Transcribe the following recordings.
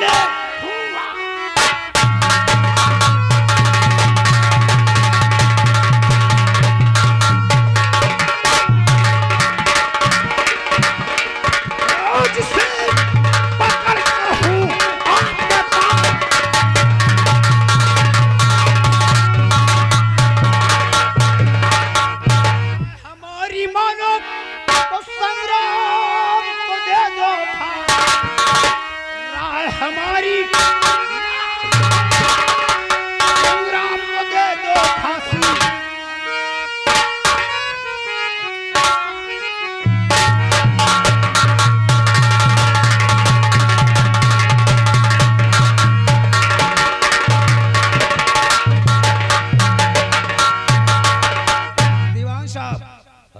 बोले जिसे पकड़ कर हूँ आपके पास। हमारी मानो तो संग्राम को दे दो राय, हमारी संग्राम को दे दो फांसी।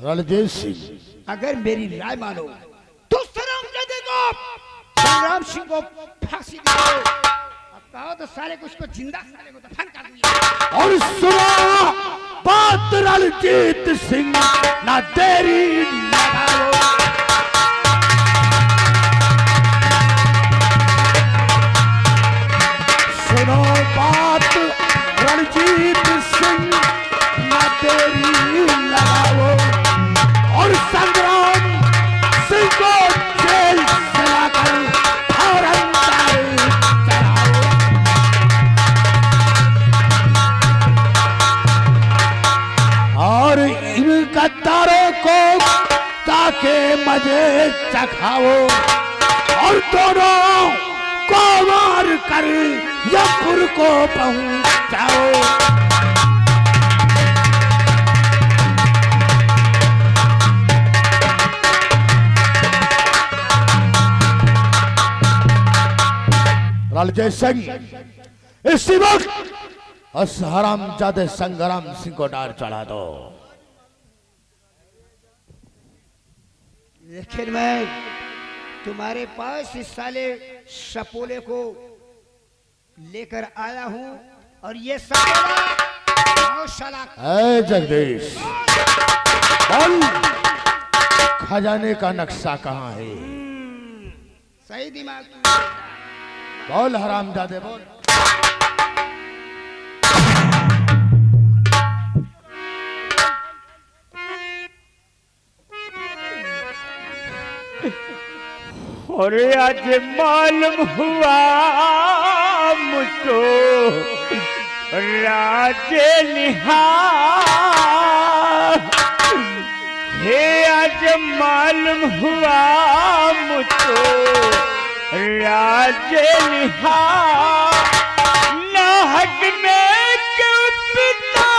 रणजीत सिंह, अगर मेरी राय मानो तो संग्राम सिंह को फांसी दे दो। अब कहो तो साले को उसको जिंदा साले को दफन कर दूंगा। और सुनो बात रणजीत सिंह, ना देरी लगाओ। सुनो बात रणजीत सिंह, ना देरी लगाओ और संग्राम सिंह को जेल से लाकर फौरन चढ़ाओ। और इन गद्दारों को ताके मजे चखाओ और दोनों को मार कर यमपुर को पहुंचाओ। रणजीत सिंह, इसी वक्त उस हरामजादे संग्राम सिंह को डार चढ़ा दो। लेकिन मैं तुम्हारे पास इस साले सपोले को लेकर आया हूं और ये साला जगदीश, बोल खजाने का नक्शा कहाँ है? सही दिमाग बोल हरामजादे बोल। और आज मालूम हुआ मुझको राजे निहार, हे आज मालूम हुआ मुझको राजे निहार, ना हक में क्यों पिता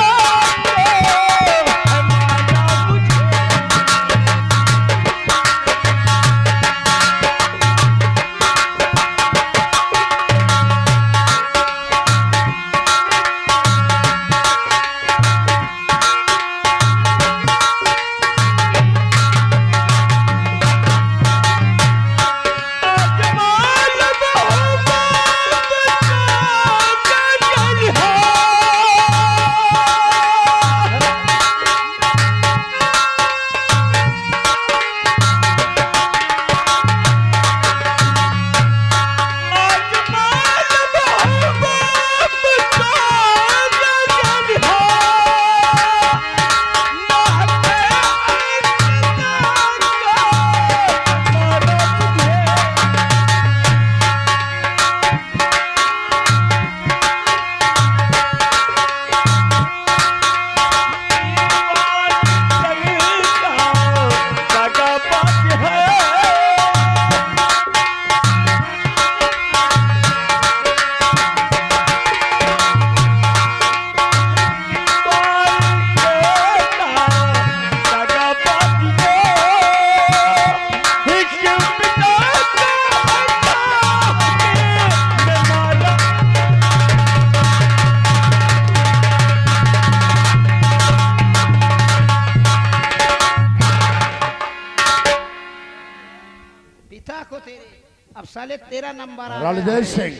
अब साले तेरा नंबर आ रणजीत सिंह,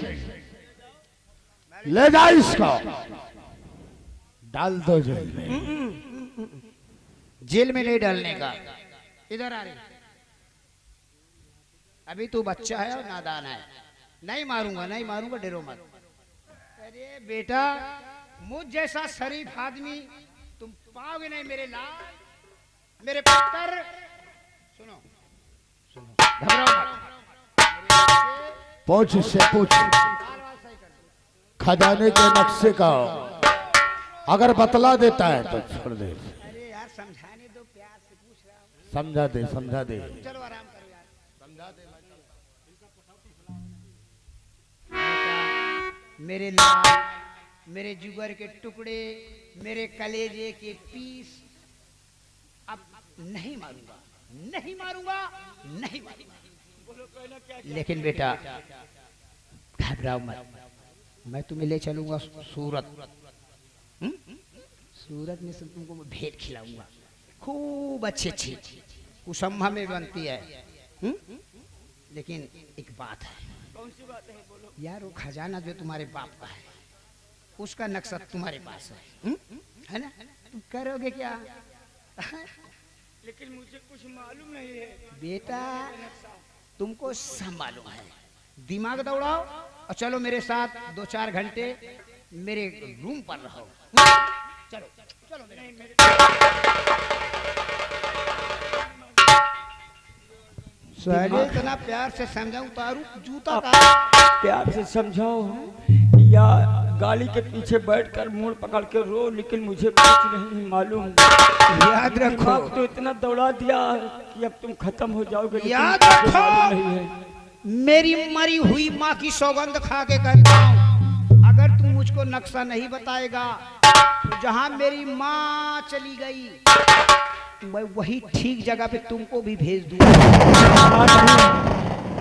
ले जा इसको, डाल दो जेल में। जेल में नहीं डालने का, इधर आ रही। अभी तू बच्चा है और नादान है, नहीं मारूंगा, नहीं मारूंगा, डरो मत। अरे बेटा, मुझ जैसा शरीफ आदमी तुम पाओगे नहीं मेरे लाल, मेरे पुत्र। सुनो सुनो, घबराओ मत। पूछ से पूछ खजाने के नक्शे का, अगर बतला देता है तो छोड़ दे। अरे यार समझाने दो, प्यार से पूछ रहा हूँ। समझा दे, समझा दे। चलो आराम करो यार, समझा दे। मेरे लाल, मेरे जुगर के टुकड़े, मेरे कलेजे के पीस, अब नहीं मारूंगा, नहीं मारूंगा, नहीं मारूंगा। लेकिन बेटा घबराओ मत, मैं तुम्हें ले चलूंगा सूरत। सूरत में से तुमको मैं भेंट खिलाऊंगा, खूब अच्छी अच्छी, कुसम्मा में बनती है। लेकिन एक बात है। कौन सी बात है? बोलो यार, वो खजाना जो तुम्हारे बाप का है, उसका नक्शा तुम्हारे पास है ना? तुम करोगे क्या? लेकिन मुझे कुछ मालूम नहीं है बेटा, तुमको सब मालूम है। दिमाग दौड़ाओ और चलो मेरे साथ 2-4 घंटे मेरे रूम पर रहो। चलो चलो मेरे। साले इतना प्यार से समझाऊं, तारू जूता का प्यार से समझाओ या गाड़ी के पीछे बैठकर मुड़ पकड़ के रो, लेकिन मुझे कुछ नहीं मालूम। याद रखो, दिमाग तो इतना दौड़ा दिया कि अब तुम खत्म हो जाओगे, लेकिन याद मुझे रखो। मालूम नहीं है। मेरी मरी हुई माँ की सौगंध खा के कहता हूँ, अगर तू मुझको नक्शा नहीं बताएगा तो जहाँ मेरी माँ चली गई मैं वही ठीक जगह पे तुमको भी भेज दूंगा।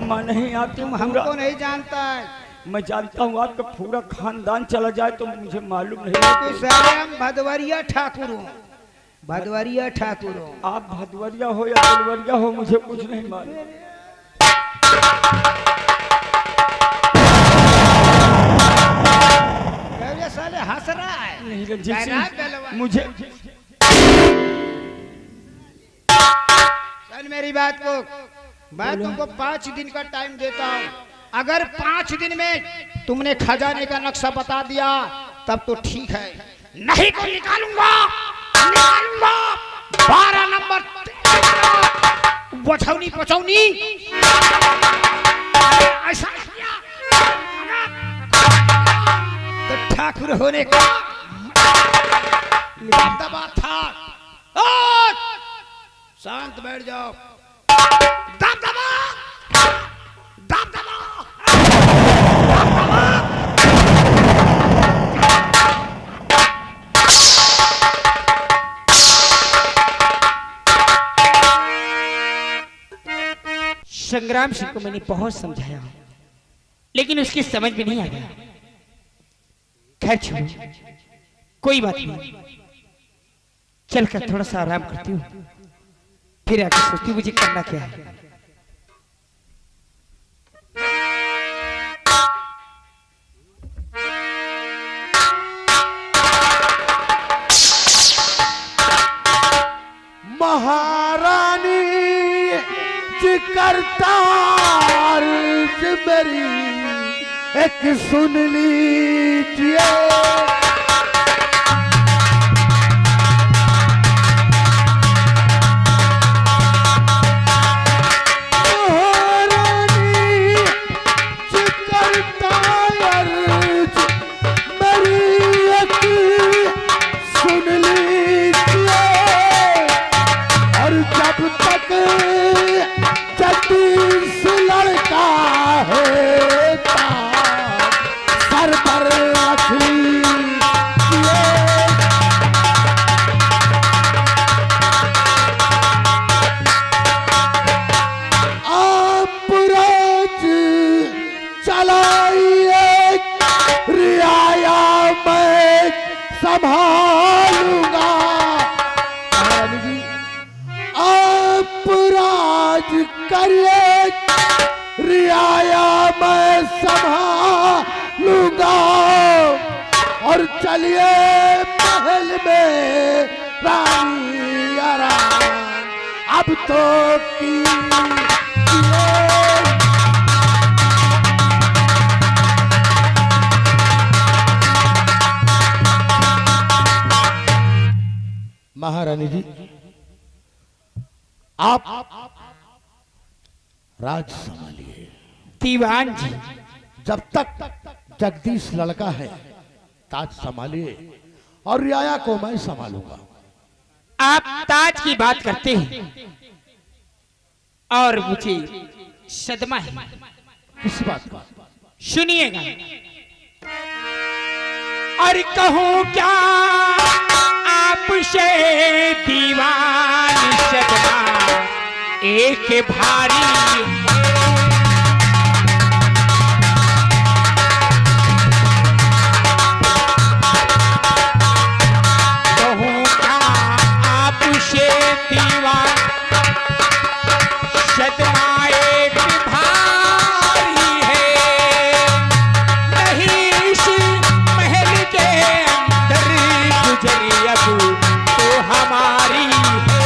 माँ नहीं आती, तुम हमको नहीं जानता है। मैं जानता हूँ आपका पूरा खानदान चला जाए तो मुझे मालूम नहीं कि है। साले हम भदवरिया ठाकुर हो, भदवरिया ठाकुर हो। आप भदवरिया हो या दिलवरिया हो, मुझे कुछ नहीं मालूम। साले हंस रहा है। नहीं रंजीत कहना सिंह, पहलवान। मुझे सुन मेरी बात को, मैं तुमको 5 दिन का टाइम देता हूँ। अगर 5 दिन में तुमने खजाने का नक्शा बता दिया तब तो ठीक है, नहीं तो निकालूंगा, निकालूंगा 12 नंबर बछौनी पचौनी। ऐसा किया तो ठाकुर होने का दबदबा था। शांत बैठ जाओ। दबदबा, दबदबा, संग्राम सिंह को मैंने बहुत समझाया लेकिन उसकी समझ में नहीं आ गया। खैर छोड़ो, कोई बात नहीं, चलकर थोड़ा सा आराम करती हूँ, फिर आके सोचती हूँ मुझे करना क्या है। महारानी जी करतार मेरी एक सुन लीजिए, संभालूंगा। आप राज करिए, रियाया मैं संभालूंगा। और चलिए महल में रानी आराम, अब तो की महारानी जी, आप राज संभालिए। दीवान जी, जब तक जगदीश लड़का है ताज संभालिए और रियाया को मैं संभालूंगा। आप ताज की बात करते हैं और मुझे सदमा है। किस बात का? सुनिएगा। और कहूं क्या आपसे दीवान सदमा एक भारी है। कहूं क्या आपसे दीवान सदमा एक भारी है। नहीं इस महल के अंदर गुजरी अब तो हमारी है।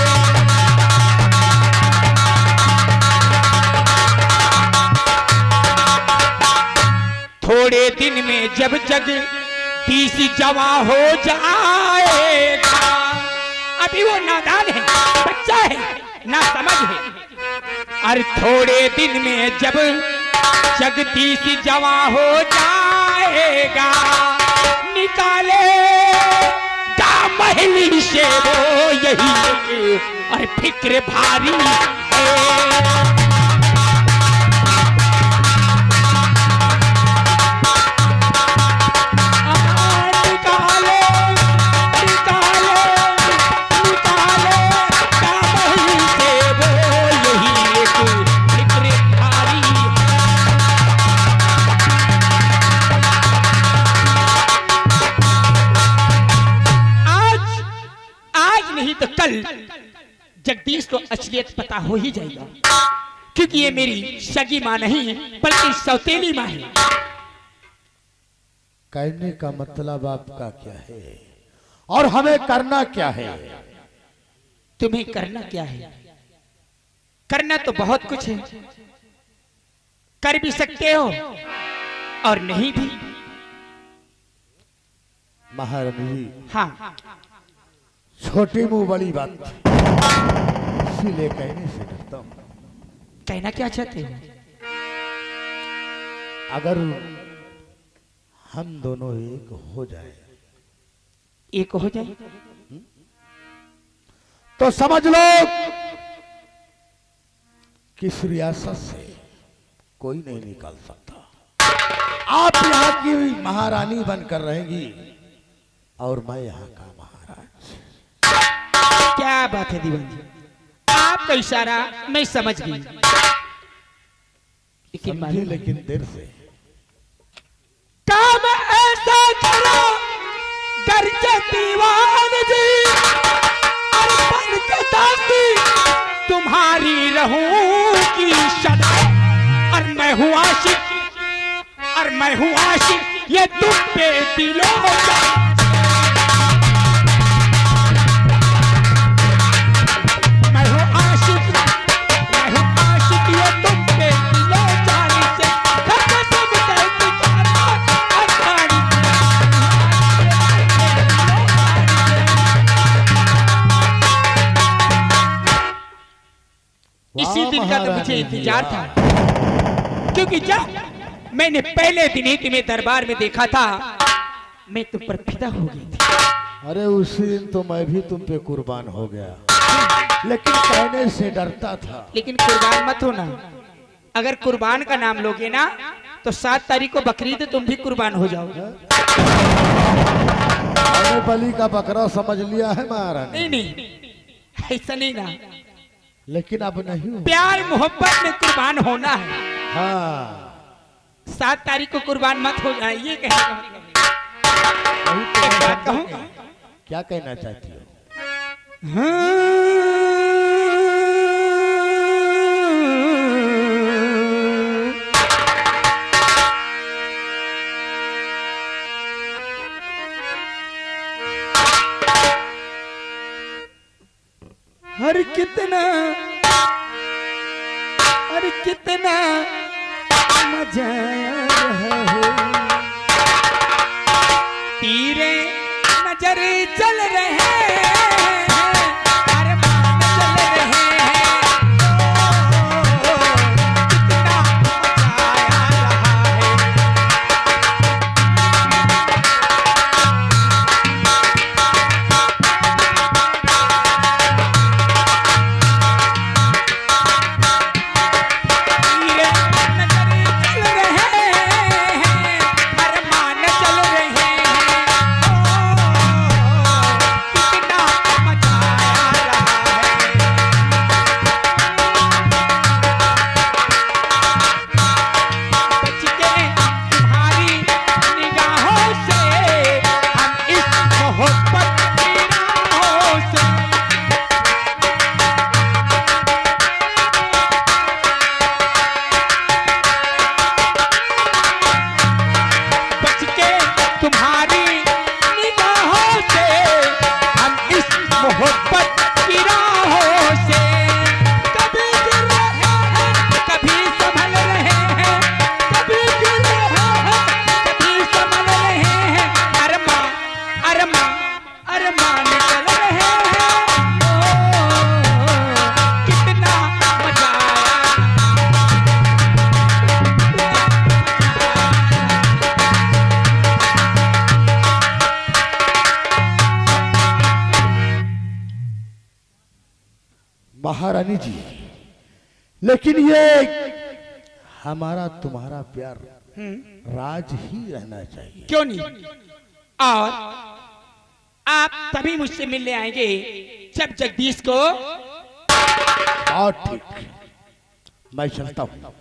थोड़े दिन में जब जगदीश जवां हो जाएगा, अभी वो नादान है, बच्चा है, ना समझ है। और थोड़े दिन में जब जगदीश जवां हो जाएगा, निकाले महली से वो यही और फिक्र भारी है। तो कल जगदीश को असलियत पता हो ही जाएगा, क्योंकि ये मेरी सगी मां नहीं बल्कि सौतेली मां है। कहने का मतलब आपका क्या है और हमें करना क्या है? तुम्हें करना क्या है? करना तो बहुत कुछ है, कर भी सकते हो और नहीं भी। महारानी जी, हाँ, छोटी मुंह बड़ी बात, इसीलिए कहने से डरता हूं। कहना क्या चाहते हो? अगर हम दोनों एक हो जाए, एक हो जाए तो समझ लो कि इस रियासत से कोई नहीं निकाल सकता। आप यहाँ की महारानी बनकर रहेंगी और मैं यहाँ का महाराज। क्या बात है दीवान जी, आपका इशारा मैं समझ गई, लेकिन देर से। काम ऐसा करो करके दीवान जी, और बन के दासी तुम्हारी रहूंगी सदा। और मैं हूँ आशिक, और मैं हूँ आशिक, ये तुम पे दिलों का। इसी दिन का तो मुझे इंतजार था, क्योंकि जब मैंने पहले दिन ही तुम्हें दरबार में देखा था, मैं तुम पर फिदा हो गई थी। अरे उसी दिन तो मैं भी तुम पे कुर्बान हो गया, लेकिन कहने से डरता था। लेकिन कुर्बान मत होना, अगर कुर्बान का नाम लोगे ना तो 7 तारीख को बकरीद तुम भी कुर्बान हो जाओगे। बलि का बकरा समझ लिया है महारानी? नहीं, ऐसा नहीं ना, लेकिन अब नहीं, प्यार मोहब्बत में कुर्बान होना है। हाँ, 7 तारीख को कुर्बान मत हो जाए, ये कहने का मतलब। क्या कहना चाहती हो? हर कितना मजा है, तीरे नजर चल रहे हैं, महारानी जी, लेकिन ये हमारा तुम्हारा प्यार राज ही रहना चाहिए। क्यों नहीं? और आप तभी मुझसे मिलने आएंगे जब जगदीश को। बहुत ठीक, मैं चलता हूं।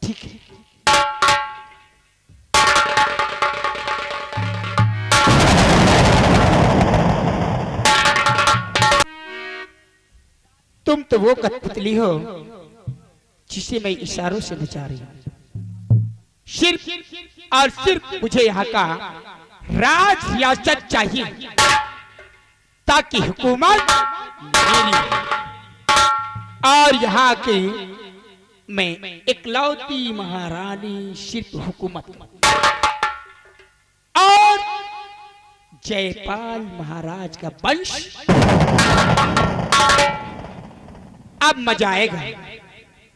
ठीक है। तुम तो वो कठपुतली हो जिसे मैं इशारों से नचा रही हूं। सिर्फ और सिर्फ मुझे यहाँ का राज रियासत चाहिए ताकि हुकूमत मेरी हो। और यहाँ के मैं इकलौती महारानी सिर्फ हुकूमत और जयपाल महाराज का वंश। अब मजा आएगा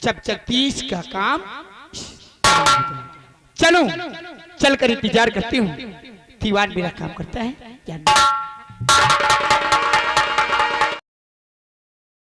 जब जगदीश का काम। चलो चलकर इंतजार करती हूँ, दीवान मेरा काम करता है या नहीं।